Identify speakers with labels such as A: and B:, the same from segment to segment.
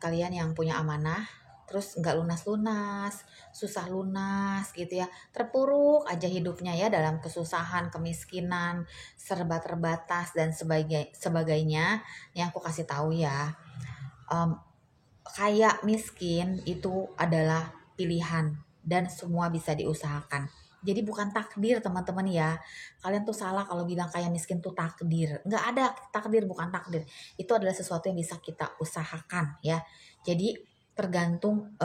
A: kalian yang punya amanah, terus nggak lunas-lunas, susah lunas gitu ya, terpuruk aja hidupnya ya dalam kesusahan, kemiskinan, serba terbatas dan sebagainya. Yang aku kasih tahu ya, em, kaya miskin itu adalah pilihan dan semua bisa diusahakan. Jadi bukan takdir teman-teman ya. Kalian tuh salah kalau bilang kaya miskin tuh takdir. Nggak ada takdir, bukan takdir. Itu adalah sesuatu yang bisa kita usahakan ya. Jadi tergantung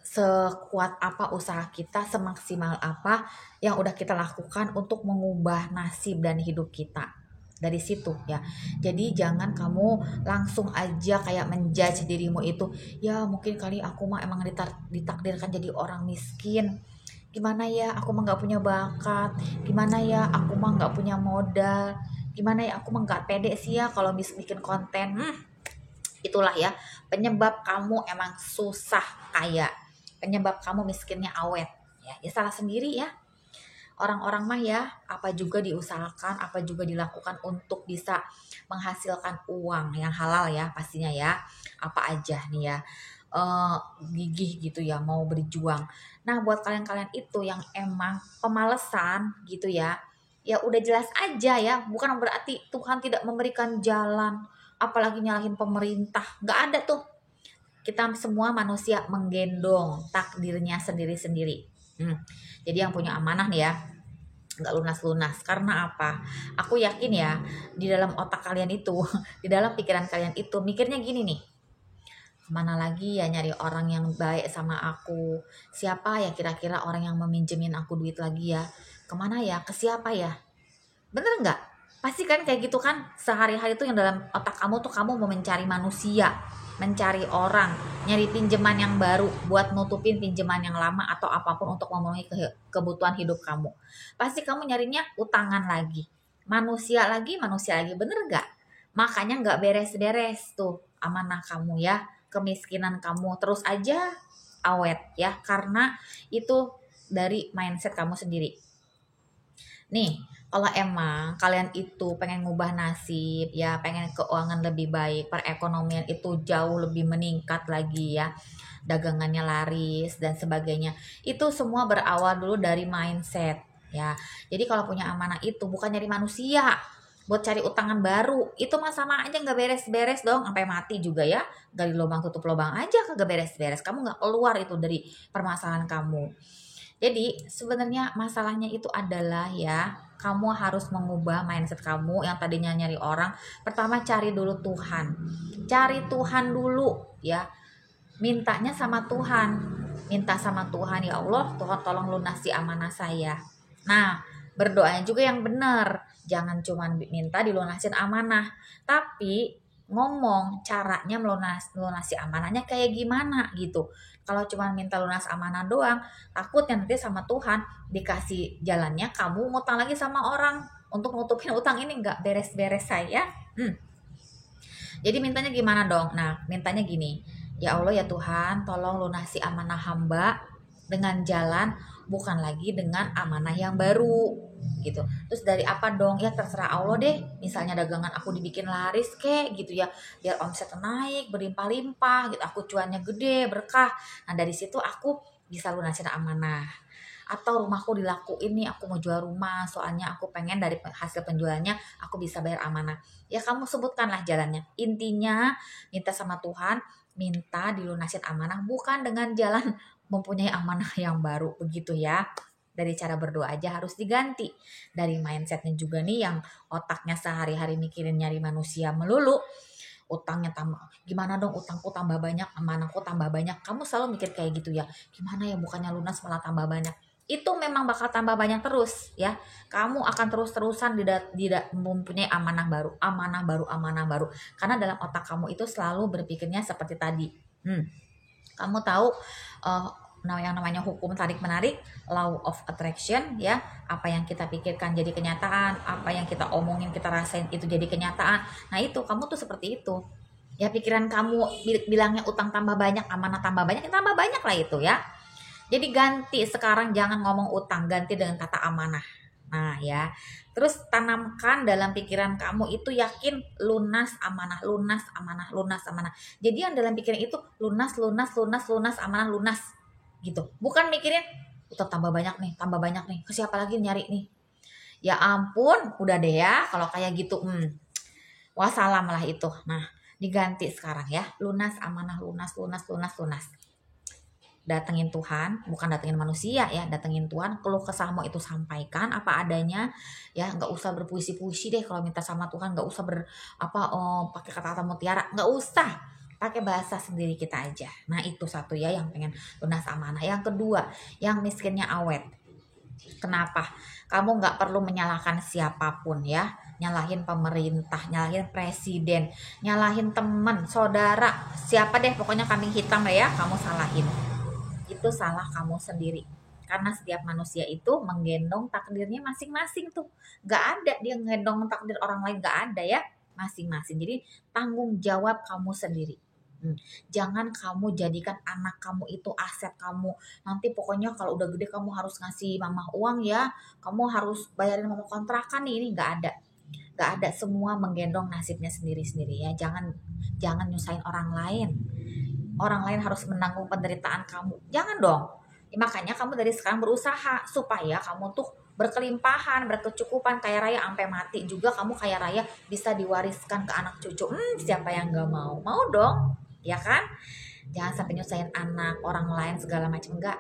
A: sekuat apa usaha kita, semaksimal apa yang udah kita lakukan untuk mengubah nasib dan hidup kita. Dari situ ya. Jadi jangan kamu langsung aja kayak menjudge dirimu itu, ya mungkin kali aku mah emang ditakdirkan jadi orang miskin, gimana ya aku mah nggak punya bakat, gimana ya aku mah nggak punya modal, gimana ya aku mah nggak pede sih ya kalau bikin konten. Itulah ya penyebab kamu emang susah kaya, penyebab kamu miskinnya awet ya salah sendiri ya. Orang-orang mah ya apa juga diusahakan, apa juga dilakukan untuk bisa menghasilkan uang yang halal ya pastinya ya. Apa aja nih ya, eh, gigih gitu ya mau berjuang. Nah buat kalian-kalian itu yang emang pemalesan gitu ya, ya udah jelas aja ya, bukan berarti Tuhan tidak memberikan jalan, apalagi nyalahin pemerintah, nggak ada tuh. Kita semua manusia menggendong takdirnya sendiri-sendiri. Jadi yang punya amanah nih ya, nggak lunas-lunas. Karena apa? Aku yakin ya, di dalam otak kalian itu, di dalam pikiran kalian itu, mikirnya gini nih, mana lagi ya nyari orang yang baik sama aku? Siapa ya kira-kira orang yang meminjemin aku duit lagi ya? Kemana ya? Ke siapa ya? Bener nggak? Pasti kan kayak gitu kan, sehari-hari tuh yang dalam otak kamu tuh kamu mau mencari manusia, mencari orang, nyari pinjaman yang baru buat nutupin pinjaman yang lama atau apapun untuk memenuhi kebutuhan hidup kamu. Pasti kamu nyarinya utangan lagi, manusia lagi, bener nggak? Makanya nggak beres-beres tuh amanah kamu ya, kemiskinan kamu terus aja awet ya, karena itu dari mindset kamu sendiri. Nih, kalau emang kalian itu pengen ngubah nasib ya, pengen keuangan lebih baik, perekonomian itu jauh lebih meningkat lagi ya, dagangannya laris dan sebagainya. Itu semua berawal dulu dari mindset ya. Jadi kalau punya amanah itu bukan nyari manusia buat cari utangan baru, itu mah sama aja nggak beres-beres dong sampai mati juga ya, gali lubang tutup lubang aja kagak beres-beres, kamu nggak keluar itu dari permasalahan kamu. Jadi sebenarnya masalahnya itu adalah ya, kamu harus mengubah mindset kamu yang tadinya nyari orang. Pertama cari dulu Tuhan. Cari Tuhan dulu ya. Mintanya sama Tuhan. Minta sama Tuhan, ya Allah, Tuhan tolong lunasi amanah saya. Nah, berdoanya juga yang benar. Jangan cuma minta dilunasin amanah, tapi ngomong caranya melunasi amanahnya kayak gimana gitu. Kalau cuma minta lunas amanah doang, takutnya nanti sama Tuhan dikasih jalannya kamu ngutang lagi sama orang untuk nutupin utang ini nggak beres-beres saya. Jadi mintanya gimana dong? Nah, mintanya gini, ya Allah ya Tuhan, tolong lunasi amanah hamba dengan jalan bukan lagi dengan amanah yang baru gitu. Terus dari apa dong? Ya terserah Allah deh. Misalnya dagangan aku dibikin laris kek gitu ya, biar omset naik berlimpah-limpah gitu. Aku cuannya gede, berkah. Nah, dari situ aku bisa lunasin amanah. Atau rumahku dilakuin nih, aku mau jual rumah, soalnya aku pengen dari hasil penjualannya aku bisa bayar amanah. Ya kamu sebutkanlah jalannya. Intinya minta sama Tuhan, minta dilunasin amanah bukan dengan jalan mempunyai amanah yang baru begitu ya. Dari cara berdoa aja harus diganti. Dari mindsetnya juga nih yang otaknya sehari-hari mikirin nyari manusia melulu. Utangnya tambah, gimana dong utangku tambah banyak, amanahku tambah banyak. Kamu selalu mikir kayak gitu ya. Gimana ya bukannya lunas malah tambah banyak. Itu memang bakal tambah banyak terus ya. Kamu akan terus-terusan tidak mempunyai amanah baru, amanah baru, amanah baru. Karena dalam otak kamu itu selalu berpikirnya seperti tadi. Kamu tahu uh, yang namanya hukum tarik menarik, law of attraction ya. Apa yang kita pikirkan jadi kenyataan, apa yang kita omongin kita rasain itu jadi kenyataan. Nah itu kamu tuh seperti itu ya, pikiran kamu bilangnya utang tambah banyak, amanah tambah banyak, tambah banyak lah itu ya. Jadi ganti sekarang, jangan ngomong utang, ganti dengan kata amanah. Nah ya, terus tanamkan dalam pikiran kamu itu yakin lunas amanah, lunas amanah, lunas amanah. Jadi yang dalam pikiran itu lunas, lunas, lunas, lunas, amanah, lunas gitu. Bukan mikirin udah tambah banyak nih, ke siapa lagi nyari nih. Ya ampun, udah deh ya kalau kayak gitu. Wassalam lah itu. Nah, diganti sekarang ya. Lunas amanah, lunas, lunas, lunas, lunas. Datengin Tuhan, bukan datengin manusia ya, datengin Tuhan, keluh kesahmu itu sampaikan apa adanya ya, nggak usah berpuisi-puisi deh kalau minta sama Tuhan, nggak usah pakai kata-kata mutiara, nggak usah, pakai bahasa sendiri kita aja. Nah itu satu ya yang pengen lunas amanah. Yang kedua, yang miskinnya awet. Kenapa? Kamu nggak perlu menyalahkan siapapun ya, nyalahin pemerintah, nyalahin presiden, nyalahin teman, saudara, siapa deh pokoknya kambing hitam ya, kamu salahin. Itu salah kamu sendiri. Karena setiap manusia itu menggendong takdirnya masing-masing tuh. Gak ada dia menggendong takdir orang lain, gak ada ya. Masing-masing. Jadi tanggung jawab kamu sendiri. Jangan kamu jadikan anak kamu itu aset kamu. Nanti pokoknya kalau udah gede kamu harus ngasih mama uang ya. Kamu harus bayarin mama kontrakan nih. Ini gak ada. Gak ada, semua menggendong nasibnya sendiri-sendiri ya. Jangan nyusahin orang lain. Orang lain harus menanggung penderitaan kamu. Jangan dong. Ya, makanya kamu dari sekarang berusaha supaya kamu tuh berkelimpahan, berkecukupan, kaya raya sampai mati juga kamu kaya raya bisa diwariskan ke anak cucu. Siapa yang gak mau? Mau dong, ya kan? Jangan sampai nyusahin anak orang lain segala macam, enggak.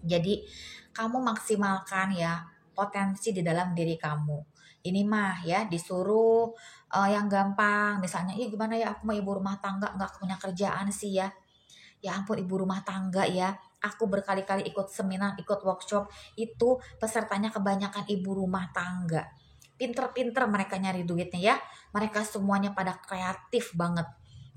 A: Jadi kamu maksimalkan ya potensi di dalam diri kamu. Ini mah ya disuruh yang gampang, misalnya gimana ya, aku mah ibu rumah tangga nggak punya kerjaan sih ya. Ya ampun, ibu rumah tangga ya, aku berkali-kali ikut seminar, ikut workshop, itu pesertanya kebanyakan ibu rumah tangga. Pinter-pinter mereka nyari duitnya ya, mereka semuanya pada kreatif banget.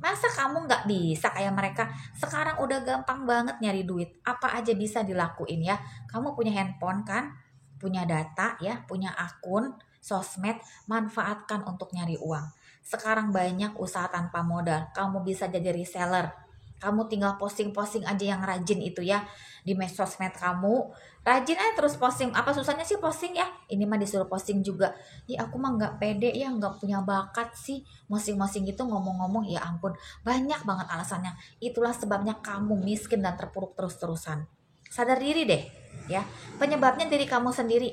A: Masa kamu nggak bisa kayak mereka? Sekarang udah gampang banget nyari duit, apa aja bisa dilakuin ya. Kamu punya handphone kan, punya data ya, punya akun sosmed, manfaatkan untuk nyari uang. Sekarang banyak usaha tanpa modal, kamu bisa jadi reseller. Kamu tinggal posting-posting aja yang rajin itu ya di sosmed kamu. Rajin aja terus posting. Apa susahnya sih posting ya? Ini mah disuruh posting juga. Ya aku mah nggak pede ya, nggak punya bakat sih. Posting-posting gitu ngomong-ngomong, ya ampun. Banyak banget alasannya. Itulah sebabnya kamu miskin dan terpuruk terus-terusan. Sadar diri deh ya. Penyebabnya diri kamu sendiri.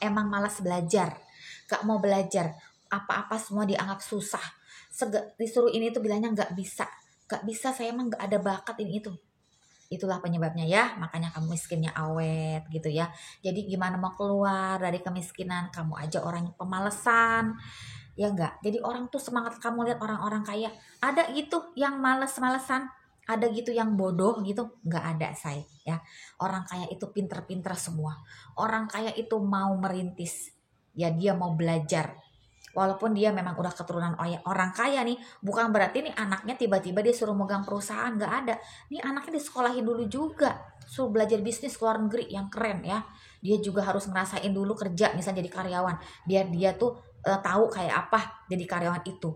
A: Emang malas belajar. Gak mau belajar. Apa-apa semua dianggap susah. Disuruh ini tuh bilangnya nggak bisa. Gak bisa, saya emang gak ada bakat ini itu. Itulah penyebabnya ya, makanya kamu miskinnya awet gitu ya. Jadi gimana mau keluar dari kemiskinan? Kamu aja orang yang pemalesan, ya enggak? Jadi orang tuh semangat, kamu lihat orang-orang kaya, ada gitu yang males-malesan, ada gitu yang bodoh gitu, nggak ada saya ya. Orang kaya itu pinter-pinter semua. Orang kaya itu mau merintis, ya dia mau belajar. Walaupun dia memang udah keturunan orang kaya nih, bukan berarti nih anaknya tiba-tiba dia suruh megang perusahaan, nggak ada. Nih anaknya disekolahin dulu juga, suruh belajar bisnis ke luar negeri yang keren ya. Dia juga harus ngerasain dulu kerja, misalnya jadi karyawan, biar dia tuh tahu kayak apa jadi karyawan itu.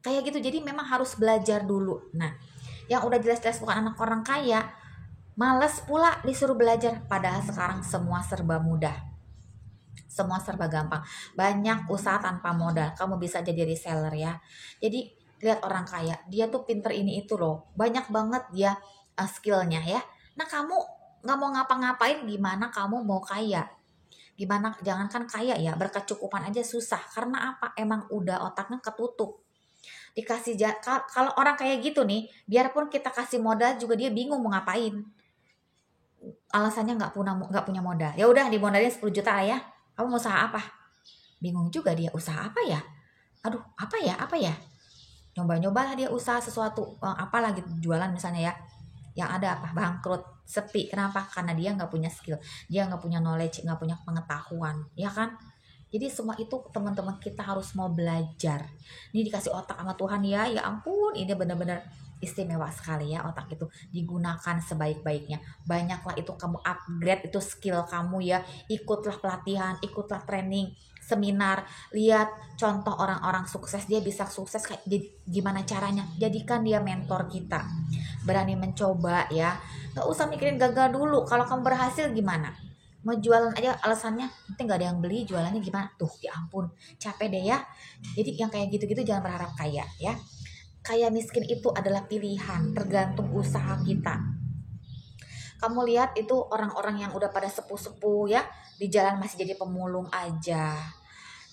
A: Kayak gitu, jadi memang harus belajar dulu. Nah, yang udah jelas-jelas bukan anak orang kaya, males pula disuruh belajar, padahal sekarang semua serba mudah. Semua serba gampang. Banyak usaha tanpa modal. Kamu bisa jadi reseller ya. Jadi lihat orang kaya, dia tuh pinter ini itu loh. Banyak banget dia skillnya ya. Nah kamu nggak mau ngapa-ngapain, gimana kamu mau kaya? Gimana, jangankan kaya ya, berkecukupan aja susah. Karena apa? Emang udah otaknya ketutup. Dikasih kalau orang kayak gitu nih, biarpun kita kasih modal juga dia bingung mau ngapain. Alasannya nggak punya modal. Ya udah dimodalin 10 juta lah ya. Kamu mau usaha apa? Bingung juga dia, usaha apa ya? Aduh, apa ya? Nyoba-nyobalah dia usaha sesuatu, apalah gitu, jualan misalnya ya. Yang ada apa? Bangkrut, sepi. Kenapa? Karena dia nggak punya skill, dia nggak punya knowledge, nggak punya pengetahuan, ya kan? Jadi semua itu teman-teman kita harus mau belajar. Ini dikasih otak sama Tuhan ya, ya ampun, ini benar-benar istimewa sekali ya otak itu, digunakan sebaik-baiknya. Banyaklah itu kamu upgrade itu skill kamu ya, ikutlah pelatihan, ikutlah training, seminar, lihat contoh orang-orang sukses, dia bisa sukses kayak gimana caranya, jadikan dia mentor kita. Berani mencoba ya, nggak usah mikirin gagal dulu. Kalau kamu berhasil gimana? mau jualan aja alasannya nanti nggak ada yang beli, jualannya gimana tuh, ya ampun capek deh ya. Jadi yang kayak gitu-gitu jangan berharap kaya ya. Kaya miskin itu adalah pilihan, tergantung usaha kita. Kamu lihat itu orang-orang yang udah pada sepuh-sepuh ya, di jalan masih jadi pemulung aja.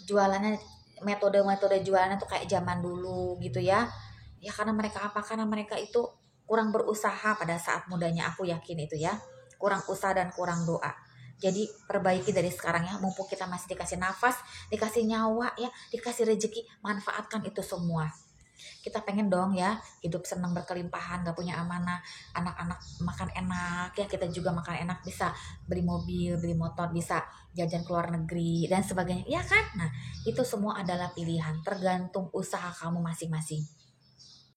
A: Jualannya, metode-metode jualannya tuh kayak zaman dulu gitu ya. Ya karena mereka apa? Karena mereka itu kurang berusaha pada saat mudanya, aku yakin itu ya. Kurang usaha dan kurang doa. Jadi perbaiki dari sekarang ya, mumpung kita masih dikasih nafas, dikasih nyawa ya, dikasih rezeki, manfaatkan itu semua. Kita pengen dong ya hidup senang berkelimpahan, gak punya amanah, anak-anak makan enak ya, kita juga makan enak, bisa beli mobil, beli motor, bisa jajan ke luar negeri dan sebagainya ya kan. Nah itu semua adalah pilihan, tergantung usaha kamu masing-masing.